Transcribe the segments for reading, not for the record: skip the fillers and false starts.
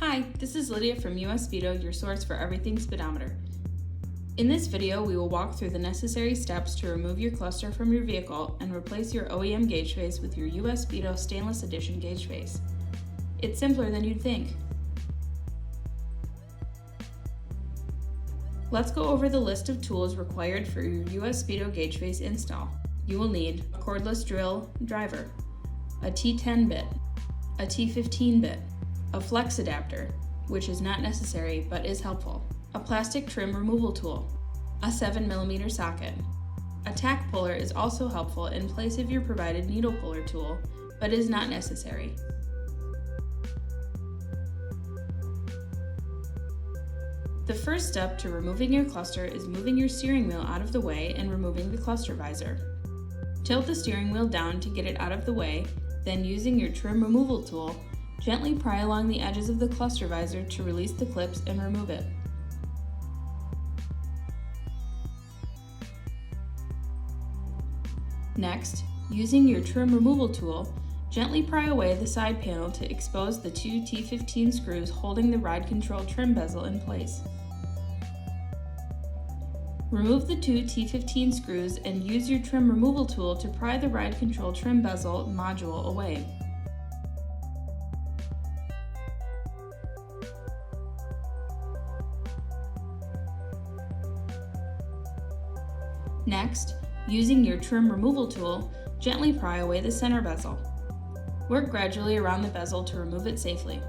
Hi, this is Lydia from Speedo, your source for everything speedometer. In this video, we will walk through the necessary steps to remove your cluster from your vehicle and replace your OEM gauge face with your Speedo Stainless Edition gauge face. It's simpler than you'd think. Let's go over the list of tools required for your Speedo gauge face install. You will need a cordless drill driver, a T10 bit, a T15 bit, a flex adapter, which is not necessary but is helpful, a plastic trim removal tool, a 7mm socket. A tack puller is also helpful in place of your provided needle puller tool, but is not necessary. The first step to removing your cluster is moving your steering wheel out of the way and removing the cluster visor. Tilt the steering wheel down to get it out of the way, then using your trim removal tool, gently pry along the edges of the cluster visor to release the clips and remove it. Next, using your trim removal tool, gently pry away the side panel to expose the two T15 screws holding the ride control trim bezel in place. Remove the two T15 screws and use your trim removal tool to pry the ride control trim bezel module away. Next, using your trim removal tool, gently pry away the center bezel. Work gradually around the bezel to remove it safely.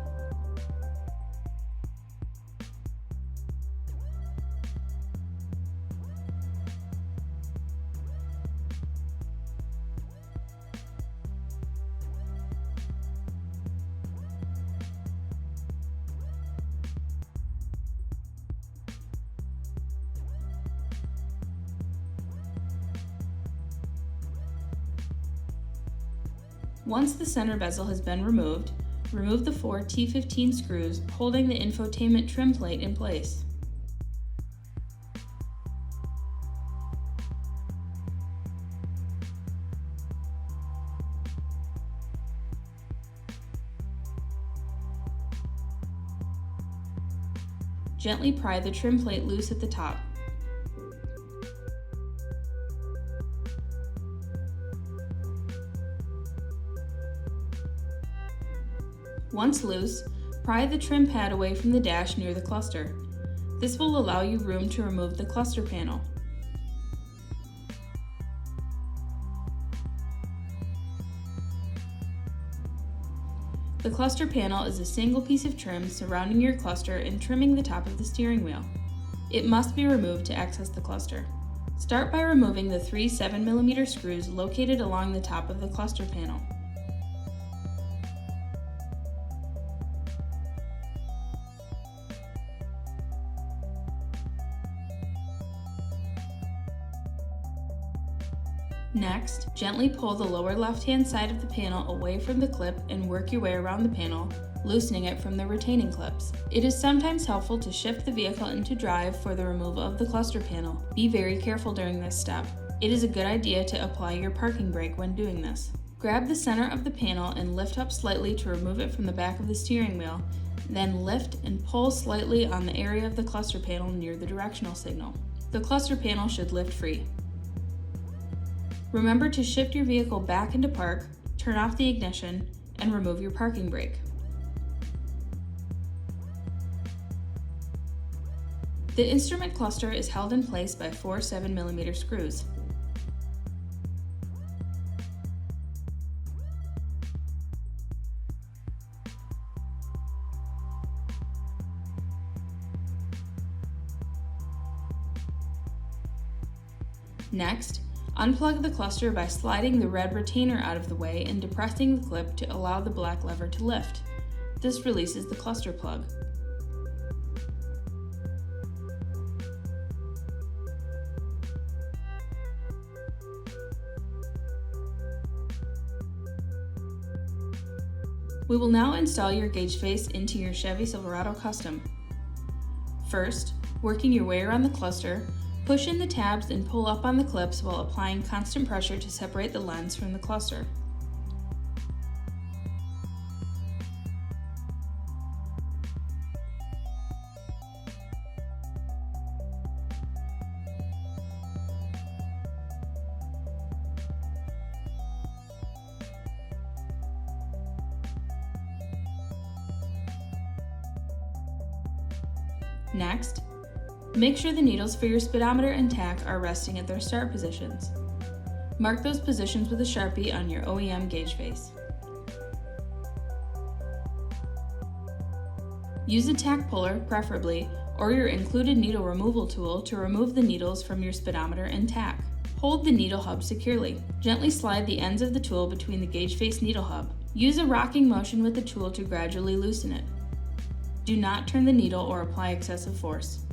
Once the center bezel has been removed, remove the four T15 screws holding the infotainment trim plate in place. Gently pry the trim plate loose at the top. Once loose, pry the trim pad away from the dash near the cluster. This will allow you room to remove the cluster panel. The cluster panel is a single piece of trim surrounding your cluster and trimming the top of the steering wheel. It must be removed to access the cluster. Start by removing the three 7mm screws located along the top of the cluster panel. Next, gently pull the lower left-hand side of the panel away from the clip and work your way around the panel, loosening it from the retaining clips. It is sometimes helpful to shift the vehicle into drive for the removal of the cluster panel. Be very careful during this step. It is a good idea to apply your parking brake when doing this. Grab the center of the panel and lift up slightly to remove it from the back of the steering wheel, then lift and pull slightly on the area of the cluster panel near the directional signal. The cluster panel should lift free. Remember to shift your vehicle back into park, turn off the ignition, and remove your parking brake. The instrument cluster is held in place by four 7mm screws. Next, unplug the cluster by sliding the red retainer out of the way and depressing the clip to allow the black lever to lift. This releases the cluster plug. We will now install your gauge face into your Chevy Silverado Custom. First, working your way around the cluster, push in the tabs and pull up on the clips while applying constant pressure to separate the lens from the cluster. Next, make sure the needles for your speedometer and tach are resting at their start positions. Mark those positions with a Sharpie on your OEM gauge face. Use a tach puller, preferably, or your included needle removal tool to remove the needles from your speedometer and tach. Hold the needle hub securely. Gently slide the ends of the tool between the gauge face needle hub. Use a rocking motion with the tool to gradually loosen it. Do not turn the needle or apply excessive force.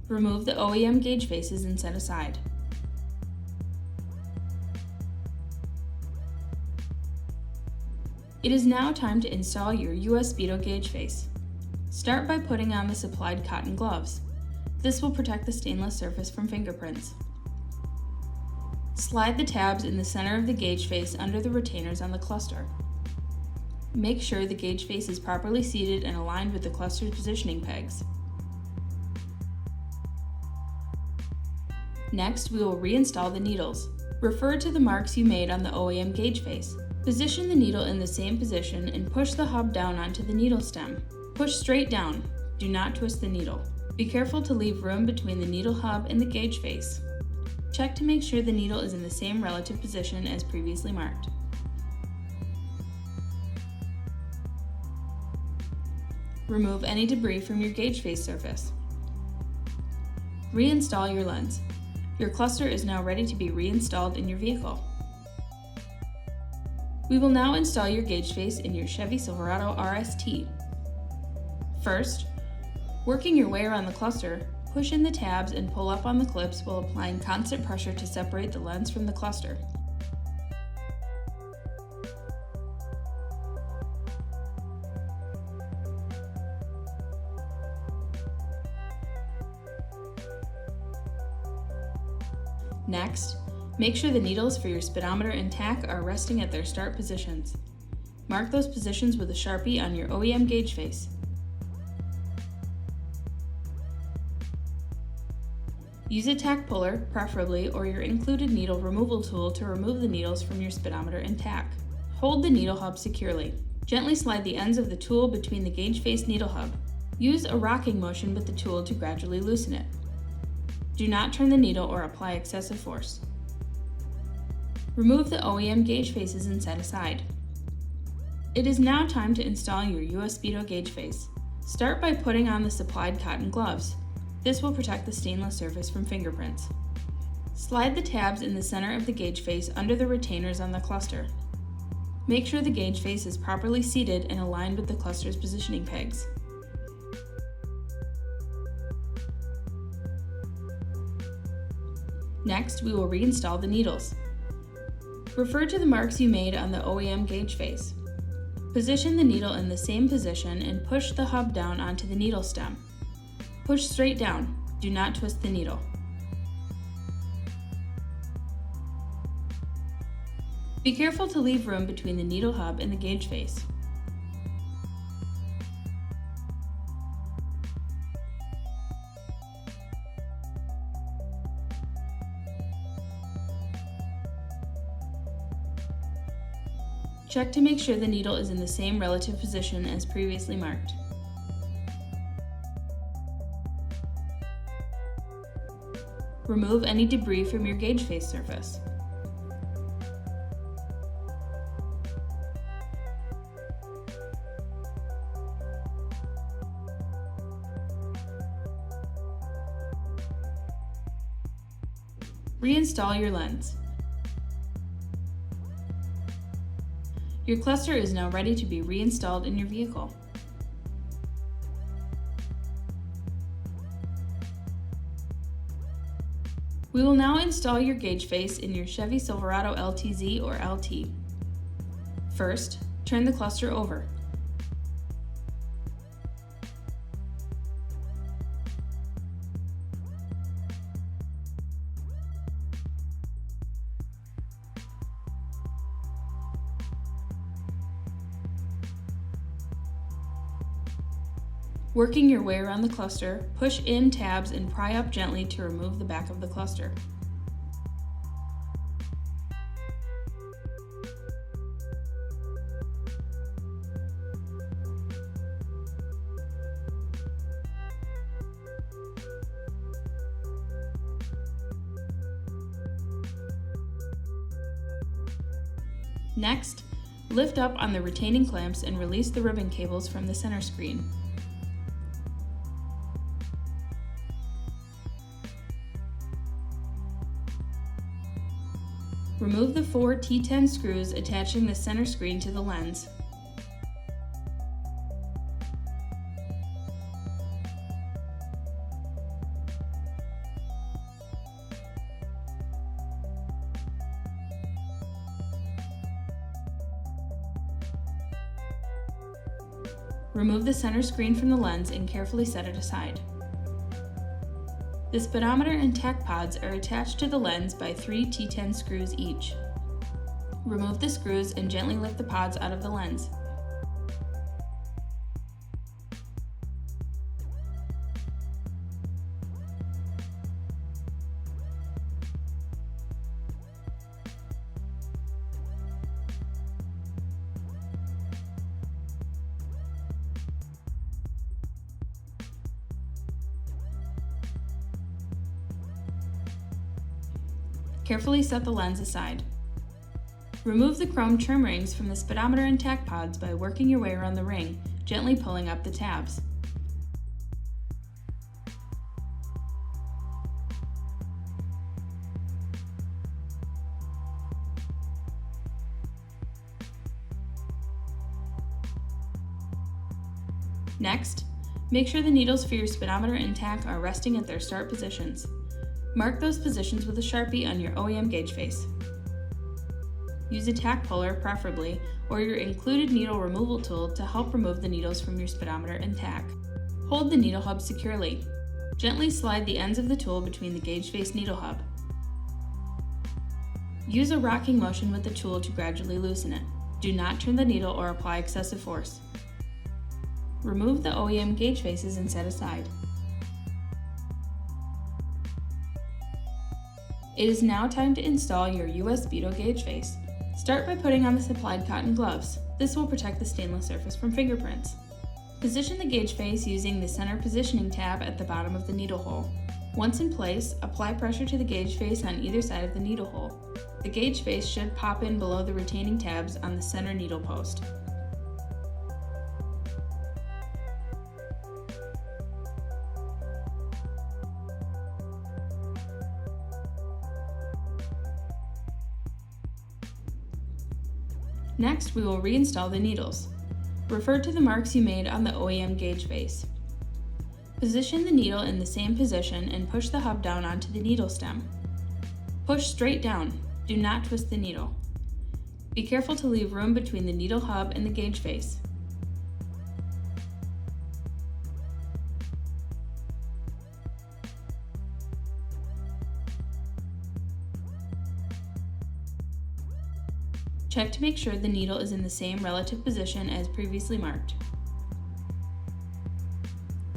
Remove the OEM gauge faces and set aside. It is now time to install your US Speedo gauge face. Start by putting on the supplied cotton gloves. This will protect the stainless surface from fingerprints. Slide the tabs in the center of the gauge face under the retainers on the cluster. Make sure the gauge face is properly seated and aligned with the cluster's positioning pegs. Next, we will reinstall the needles. Refer to the marks you made on the OEM gauge face. Position the needle in the same position and push the hub down onto the needle stem. Push straight down. Do not twist the needle. Be careful to leave room between the needle hub and the gauge face. Check to make sure the needle is in the same relative position as previously marked. Remove any debris from your gauge face surface. Reinstall your lens. Your cluster is now ready to be reinstalled in your vehicle. We will now install your gauge face in your Chevy Silverado RST. First, working your way around the cluster, push in the tabs and pull up on the clips while applying constant pressure to separate the lens from the cluster. Next, make sure the needles for your speedometer and tach are resting at their start positions. Mark those positions with a Sharpie on your OEM gauge face. Use a tach puller, preferably, or your included needle removal tool to remove the needles from your speedometer and tach. Hold the needle hub securely. Gently slide the ends of the tool between the gauge face needle hub. Use a rocking motion with the tool to gradually loosen it. Do not turn the needle or apply excessive force. Remove the OEM gauge faces and set aside. It is now time to install your US Speedo gauge face. Start by putting on the supplied cotton gloves. This will protect the stainless surface from fingerprints. Slide the tabs in the center of the gauge face under the retainers on the cluster. Make sure the gauge face is properly seated and aligned with the cluster's positioning pegs. Next, we will reinstall the needles. Refer to the marks you made on the OEM gauge face. Position the needle in the same position and push the hub down onto the needle stem. Push straight down. Do not twist the needle. Be careful to leave room between the needle hub and the gauge face. Check to make sure the needle is in the same relative position as previously marked. Remove any debris from your gauge face surface. Reinstall your lens. Your cluster is now ready to be reinstalled in your vehicle. We will now install your gauge face in your Chevy Silverado LTZ or LT. First, turn the cluster over. Working your way around the cluster, push in tabs and pry up gently to remove the back of the cluster. Next, lift up on the retaining clamps and release the ribbon cables from the center screen. Remove the 4 T10 screws attaching the center screen to the lens. Remove the center screen from the lens and carefully set it aside. The speedometer and tach pods are attached to the lens by 3 T10 screws each. Remove the screws and gently lift the pods out of the lens. Carefully set the lens aside. Remove the chrome trim rings from the speedometer and tach pods by working your way around the ring, gently pulling up the tabs. Next, make sure the needles for your speedometer and tach are resting at their start positions. Mark those positions with a Sharpie on your OEM gauge face. Use a tack puller, preferably, or your included needle removal tool to help remove the needles from your speedometer and tach. Hold the needle hub securely. Gently slide the ends of the tool between the gauge face needle hub. Use a rocking motion with the tool to gradually loosen it. Do not turn the needle or apply excessive force. Remove the OEM gauge faces and set aside. It is now time to install your US Speedo gauge face. Start by putting on the supplied cotton gloves. This will protect the stainless surface from fingerprints. Position the gauge face using the center positioning tab at the bottom of the needle hole. Once in place, apply pressure to the gauge face on either side of the needle hole. The gauge face should pop in below the retaining tabs on the center needle post. Next, we will reinstall the needles. Refer to the marks you made on the OEM gauge face. Position the needle in the same position and push the hub down onto the needle stem. Push straight down. Do not twist the needle. Be careful to leave room between the needle hub and the gauge face. Check to make sure the needle is in the same relative position as previously marked.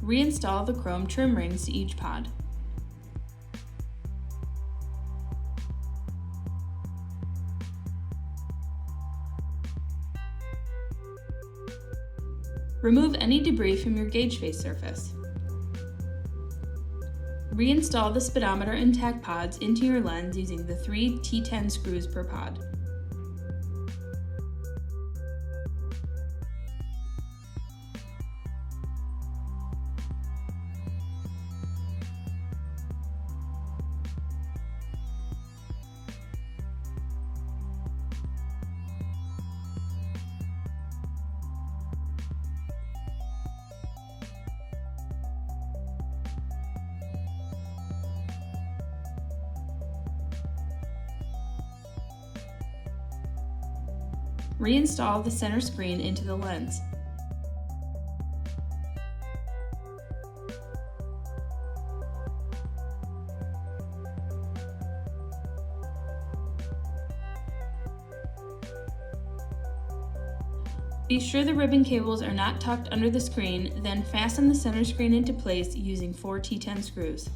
Reinstall the chrome trim rings to each pod. Remove any debris from your gauge face surface. Reinstall the speedometer and tach pods into your lens using the 3 T10 screws per pod. Reinstall the center screen into the lens. Be sure the ribbon cables are not tucked under the screen, then fasten the center screen into place using 4 T10 screws.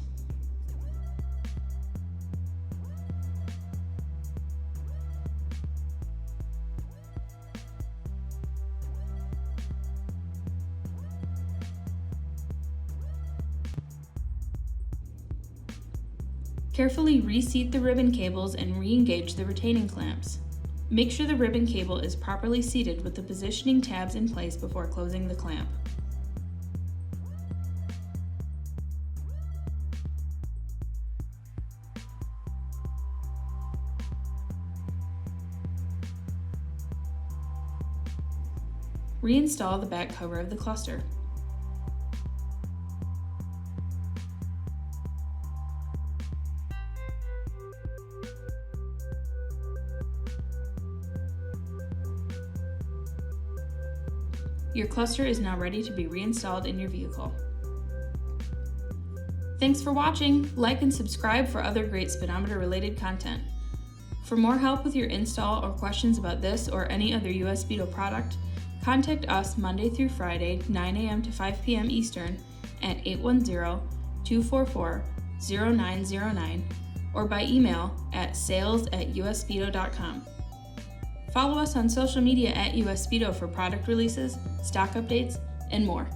Carefully reseat the ribbon cables and re-engage the retaining clamps. Make sure the ribbon cable is properly seated with the positioning tabs in place before closing the clamp. Reinstall the back cover of the cluster. Your cluster is now ready to be reinstalled in your vehicle. Thanks for watching! Like and subscribe for other great speedometer related content. For more help with your install or questions about this or any other US Speedo product, contact us Monday through Friday, 9 a.m. to 5 p.m. Eastern at 810-244-0909 or by email at sales@usspeedo.com. Follow us on social media at US Speedo for product releases, stock updates, and more.